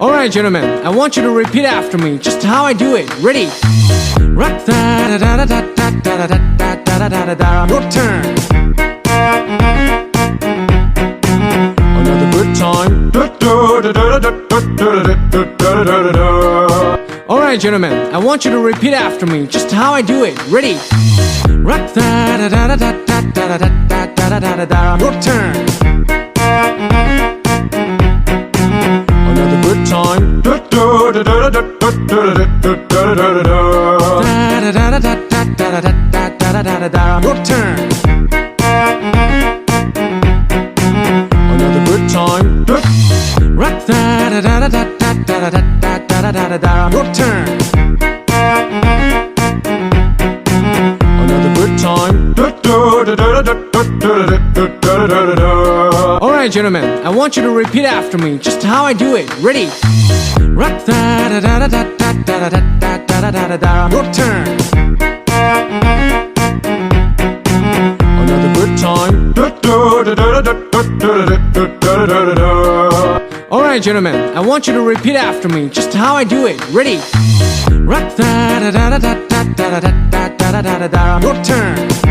Alright, gentlemen, I want you to repeat after me, just how I do it. Ready? Rock da da da da da da da da da da da da. Your turn. Another good time. Alright, gentlemen, I want you to repeat after me, just how I do it. Ready? Rock da da da da da da da da da da da. Your turn. Another good time. Your turn. Another good time. Rock da da da da da da da da. Your turn. Another good time. Alright, gentlemen, I want you to repeat after me, just how I do it. Ready? Rock da da da da da da da da da. Your turn. Another good time. Alright, gentlemen, I want you to repeat after me, just how I do it. Ready? Rock da da da da da da da da da da. Your turn.